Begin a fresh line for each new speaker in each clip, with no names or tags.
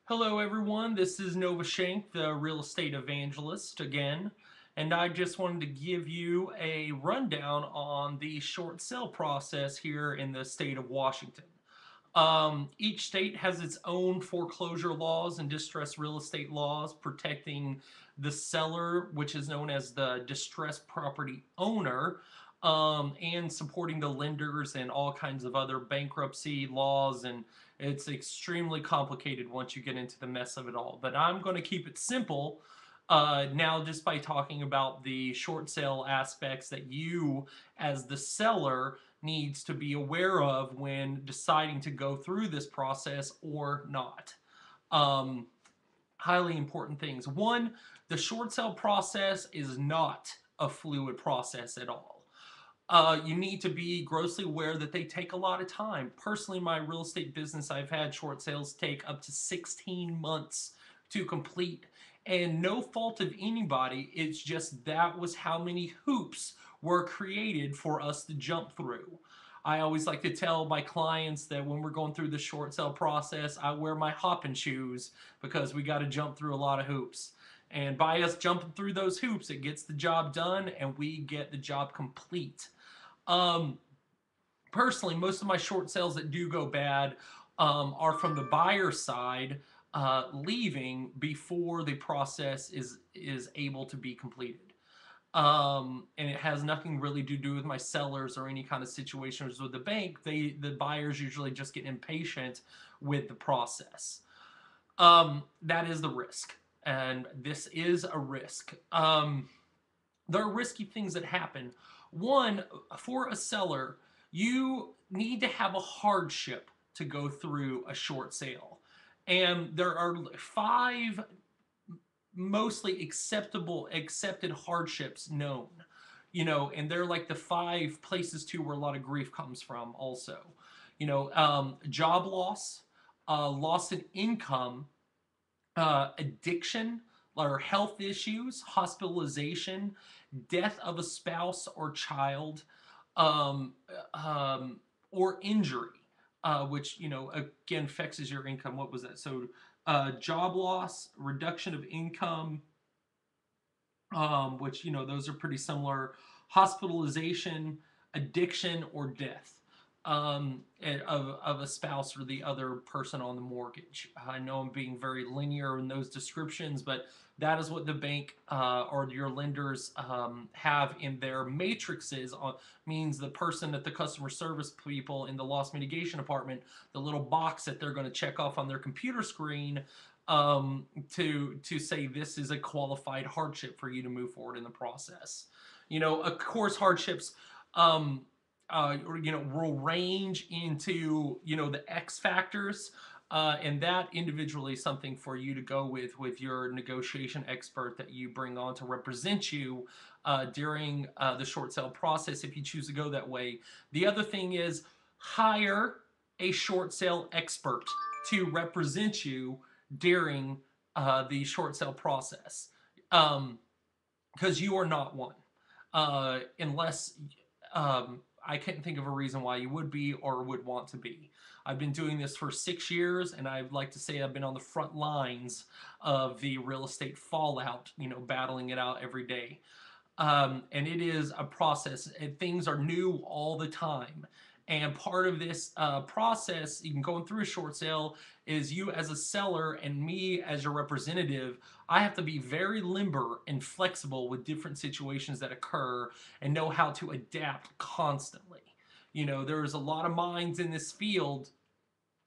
Hello, everyone. This is Nova Shank, the real estate evangelist, again, and I just wanted to give you a rundown on the short sale process here in the state of Washington. Each state has its own foreclosure laws and distressed real estate laws protecting the seller, which is known as the distressed property owner, and supporting the lenders and all kinds of other bankruptcy laws. And it's extremely complicated once you get into the mess of it all. But I'm going to keep it simple now just by talking about the short sale aspects that you, as the seller, needs to be aware of when deciding to go through this process or not. Um, Highly important things. One, the short sale process is not a fluid process at all. You need to be grossly aware that they take a lot of time. Personally, my real estate business, I've had short sales take up to 16 months to complete. And no fault of anybody, it's just that was how many hoops were created for us to jump through. I always like to tell my clients that when we're going through the short sale process, I wear my hopping shoes because we got to jump through a lot of hoops. And by us jumping through those hoops, it gets the job done and we get the job complete. Um, Personally, most of my short sales that do go bad are from the buyer side leaving before the process is able to be completed. And it has nothing really to do with my sellers or any kind of situations with the bank. The buyers usually just get impatient with the process. That is the risk, and this is a risk. There are risky things that happen. One, for a seller, you need to have a hardship to go through a short sale. And there are five mostly accepted hardships known. And they're like the five places too where a lot of grief comes from also. Job loss, loss in income, addiction or health issues, hospitalization, death of a spouse or child, um, or injury, which again affects your income. What was that? So, job loss, reduction of income, which those are pretty similar. Hospitalization, addiction, or death of a spouse or the other person on the mortgage. I know I'm being very linear in those descriptions, but that is what the bank or your lenders have in their matrices. Means the person at the customer service people in the loss mitigation department, the little box that they're going to check off on their computer screen to say this is a qualified hardship for you to move forward in the process. Of course, hardships will range into the X factors, and that individually is something for you to go with your negotiation expert that you bring on to represent you during the short sale process if you choose to go that way. The other thing is hire a short sale expert to represent you during the short sale process, because you are not one, unless I can't think of a reason why you would be or would want to be. I've been doing this for 6 years, and I'd like to say I've been on the front lines of the real estate fallout, battling it out every day. And it is a process, and things are new all the time. And part of this process, even going through a short sale, is you as a seller and me as your representative. I have to be very limber and flexible with different situations that occur and know how to adapt constantly. There's a lot of minds in this field,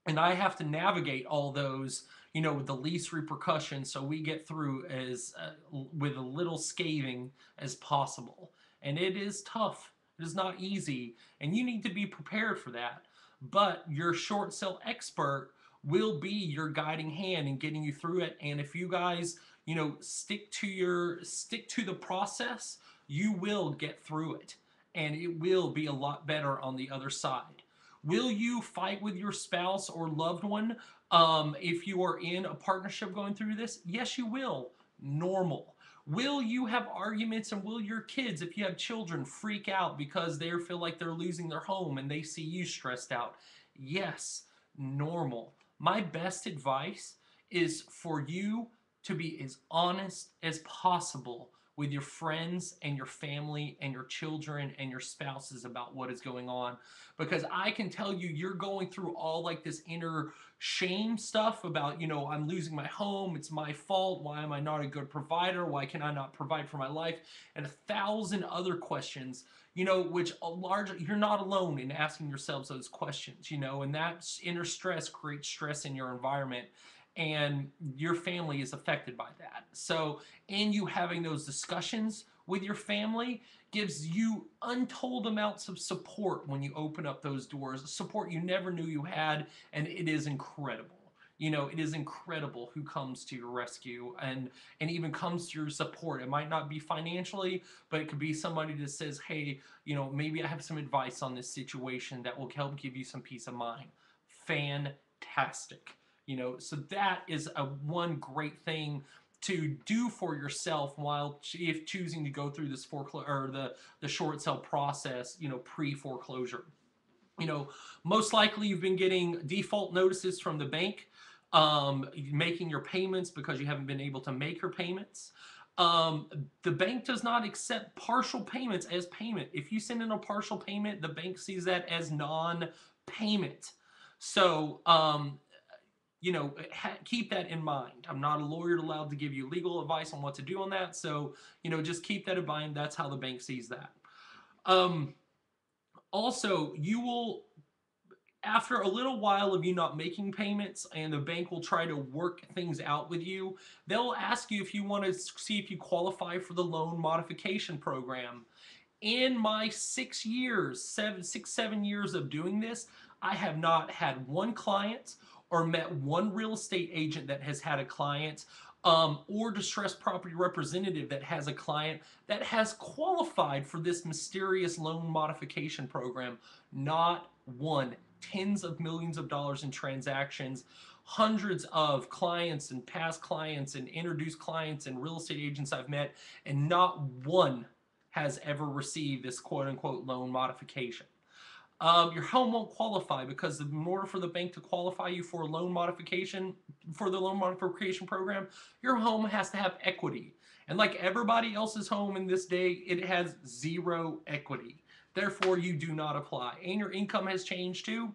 and I have to navigate all those, with the least repercussions, so we get through as with a little scathing as possible. And it is tough. It is not easy, and you need to be prepared for that. But your short sale expert will be your guiding hand in getting you through it. And if you guys, stick to the process, you will get through it, and it will be a lot better on the other side. Will you fight with your spouse or loved one if you are in a partnership going through this? Yes, you will. Normal. Will you have arguments, and will your kids, if you have children, freak out because they feel like they're losing their home and they see you stressed out? Yes, normal. My best advice is for you to be as honest as possible with your friends and your family and your children and your spouses about what is going on, because I can tell you you're going through all like this inner shame stuff about, I'm losing my home, it's my fault, why am I not a good provider, why can I not provide for my life, and 1,000 other questions, which a large, you're not alone in asking yourselves those questions, and that inner stress creates stress in your environment, and your family is affected by that. So, and you having those discussions with your family gives you untold amounts of support when you open up those doors, support you never knew you had, and it is incredible. It is incredible who comes to your rescue and even comes to your support. It might not be financially, but it could be somebody that says, hey, maybe I have some advice on this situation that will help give you some peace of mind. Fantastic. So that is a one great thing to do for yourself while if choosing to go through this foreclosure or the short sale process, pre-foreclosure. Most likely you've been getting default notices from the bank, making your payments because you haven't been able to make your payments. The bank does not accept partial payments as payment. If you send in a partial payment, the bank sees that as non-payment. So, keep that in mind. I'm not a lawyer allowed to give you legal advice on what to do on that. So, just keep that in mind. That's how the bank sees that. Also, you will, after a little while of you not making payments and the bank will try to work things out with you, they'll ask you if you want to see if you qualify for the loan modification program. In my 6 years, 7 years of doing this, I have not had one client or met one real estate agent that has had a client, or distressed property representative that has a client that has qualified for this mysterious loan modification program. Not one. Tens of millions of dollars in transactions, hundreds of clients and past clients and introduced clients and real estate agents I've met, and not one has ever received this quote unquote loan modification. Your home won't qualify because in order for the bank to qualify you for a loan modification, for the loan modification program, your home has to have equity. And like everybody else's home in this day, it has zero equity. Therefore, you do not apply. And your income has changed too.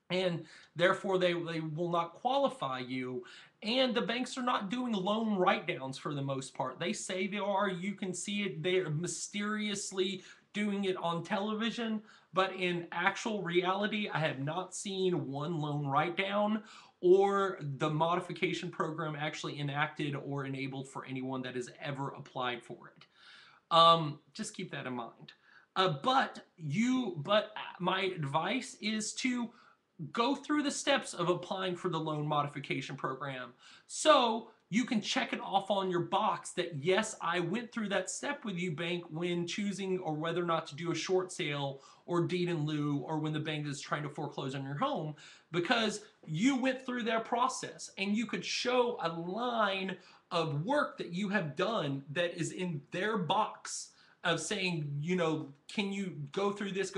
And therefore, they will not qualify you. And the banks are not doing loan write-downs for the most part. They say they are. You can see it. They're mysteriously doing it on television. But in actual reality, I have not seen one loan write-down or the modification program actually enacted or enabled for anyone that has ever applied for it. Just keep that in mind. But my advice is to go through the steps of applying for the loan modification program. So you can check it off on your box that, yes, I went through that step with you, bank, when choosing or whether or not to do a short sale or deed in lieu, or when the bank is trying to foreclose on your home, because you went through their process and you could show a line of work that you have done that is in their box of saying, can you go through this,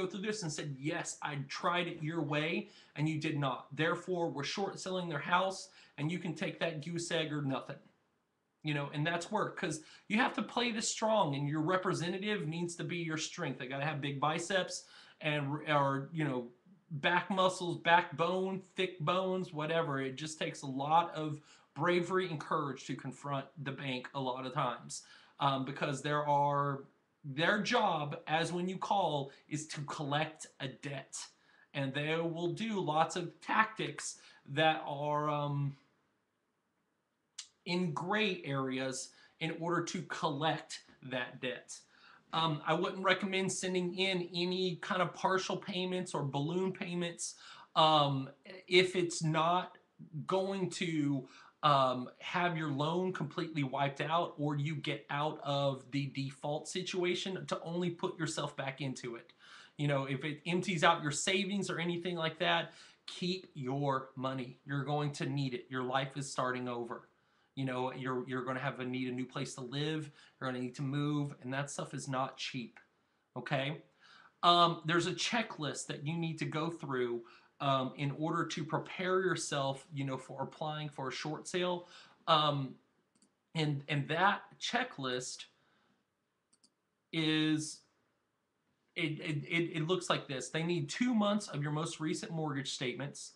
and said, yes, I tried it your way, and you did not. Therefore, we're short selling their house, and you can take that goose egg or nothing. And that's work, because you have to play this strong, and your representative needs to be your strength. They got to have big biceps or back muscles, backbone, thick bones, whatever. It just takes a lot of bravery and courage to confront the bank a lot of times, because their job, as when you call, is to collect a debt. And they will do lots of tactics that are in gray areas in order to collect that debt. I wouldn't recommend sending in any kind of partial payments or balloon payments if it's not going to have your loan completely wiped out, or you get out of the default situation, to only put yourself back into it. If it empties out your savings or anything like that, keep your money. You're going to need it. Your life is starting over. You're going to need a new place to live. You're going to need to move, and that stuff is not cheap. Okay? There's a checklist that you need to go through in order to prepare yourself, for applying for a short sale. Um, and that checklist is it looks like this. They need 2 months of your most recent mortgage statements,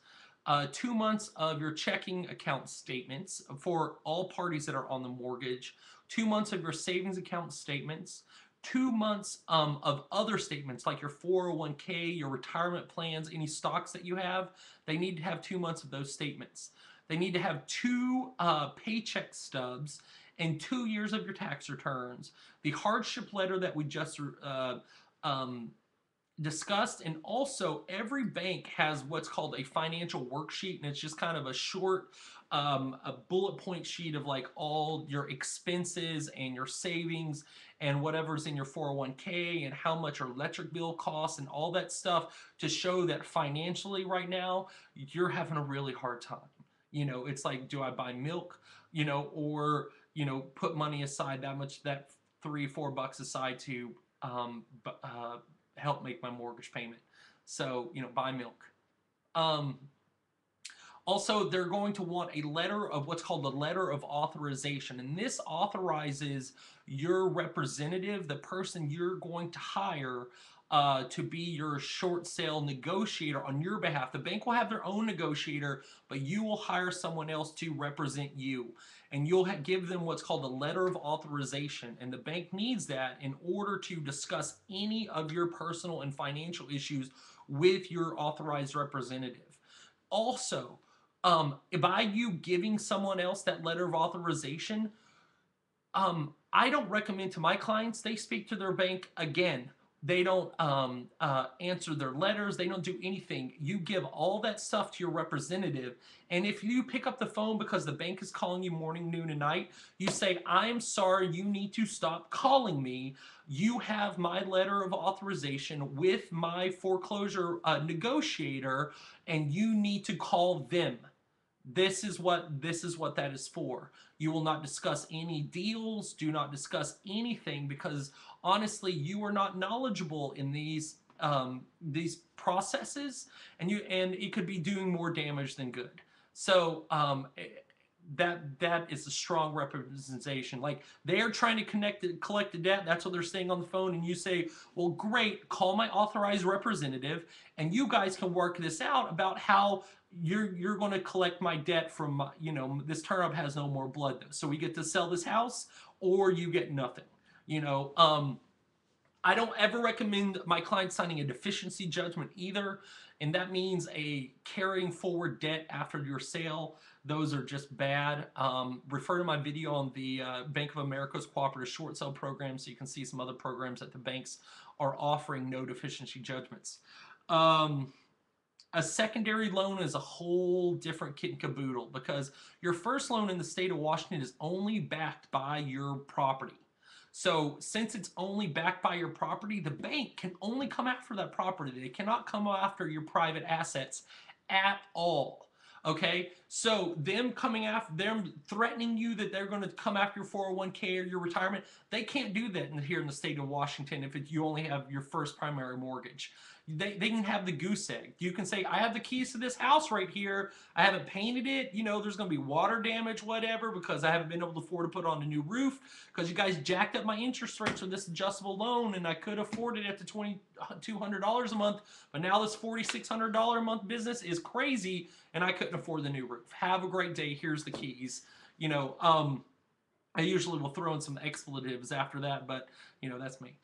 2 months of your checking account statements for all parties that are on the mortgage, 2 months of your savings account statements, 2 months of other statements like your 401k, your retirement plans, any stocks that you have. They need to have 2 months of those statements. They need to have two paycheck stubs and 2 years of your tax returns, the hardship letter that we just um, discussed. And also, every bank has what's called a financial worksheet, and it's just kind of a short a bullet point sheet of like all your expenses and your savings and whatever's in your 401k and how much your electric bill costs and all that stuff, to show that financially right now you're having a really hard time. It's like, do I buy milk, or put money aside, that much, that $3-4 aside to help make my mortgage payment. So, buy milk. Um, Also, they're going to want a letter of what's called the letter of authorization. And this authorizes your representative, the person you're going to hire to be your short sale negotiator on your behalf. The bank will have their own negotiator, but you will hire someone else to represent you. And you'll give them what's called a letter of authorization. And the bank needs that in order to discuss any of your personal and financial issues with your authorized representative. Also, by you giving someone else that letter of authorization, I don't recommend to my clients they speak to their bank again. They don't answer their letters. They don't do anything. You give all that stuff to your representative. And if you pick up the phone because the bank is calling you morning, noon, and night, you say, I'm sorry, you need to stop calling me. You have my letter of authorization with my foreclosure negotiator, and you need to call them. This is what that is for. You will not discuss any deals. Do not discuss anything, because honestly, you are not knowledgeable in these processes, and it could be doing more damage than good. So that is a strong representation. Like, they are trying to collect the debt. That's what they're saying on the phone, and you say, well, great, call my authorized representative, and you guys can work this out about how you're going to collect my debt from this turnip has no more blood, though. So we get to sell this house, or you get nothing. I don't ever recommend my clients signing a deficiency judgment either, and that means a carrying forward debt after your sale. Those are just bad. Refer to my video on the Bank of America's cooperative short sale program, so you can see some other programs that the banks are offering no deficiency judgments. A secondary loan is a whole different kit and caboodle, because your first loan in the state of Washington is only backed by your property. So since it's only backed by your property, the bank can only come after that property. They cannot come after your private assets at all. Okay, so them threatening you that they're going to come after your 401k or your retirement, they can't do that here in the state of Washington if you only have your first primary mortgage. They can have the goose egg. You can say, I have the keys to this house right here. I haven't painted it. There's going to be water damage, whatever, because I haven't been able to afford to put on a new roof because you guys jacked up my interest rates for this adjustable loan, and I could afford it at the $2,200 a month, but now this $4,600 a month business is crazy, and I couldn't afford the new roof. Have a great day. Here's the keys. I usually will throw in some expletives after that, but that's me.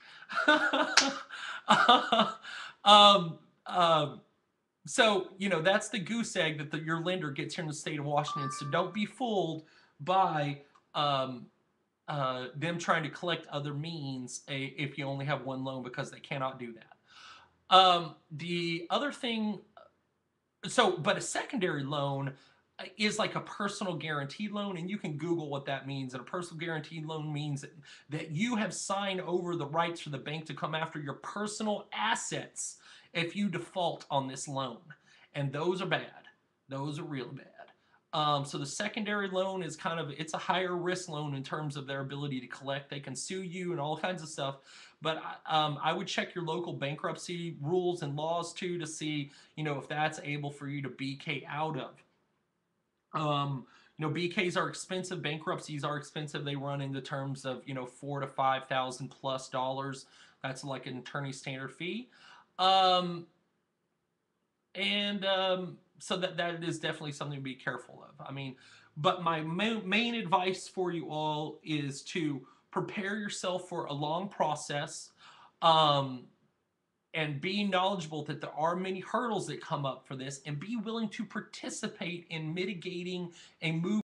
So that's the goose egg that your lender gets here in the state of Washington. So don't be fooled by them trying to collect other means if you only have one loan, because they cannot do that. The other thing, but a secondary loan is like a personal guarantee loan, and you can Google what that means. And a personal guarantee loan means that you have signed over the rights for the bank to come after your personal assets if you default on this loan. And those are bad. Those are real bad. So the secondary loan is kind of, it's a higher risk loan in terms of their ability to collect. They can sue you and all kinds of stuff. But I would check your local bankruptcy rules and laws too to see, if that's able for you to BK out of. BKs are expensive. Bankruptcies are expensive. They run in the terms of, 4 to 5 thousand plus dollars. That's like an attorney standard fee. Um, and so that is definitely something to be careful of. I mean, but my main advice for you all is to prepare yourself for a long process, um, and be knowledgeable that there are many hurdles that come up for this, and be willing to participate in mitigating a move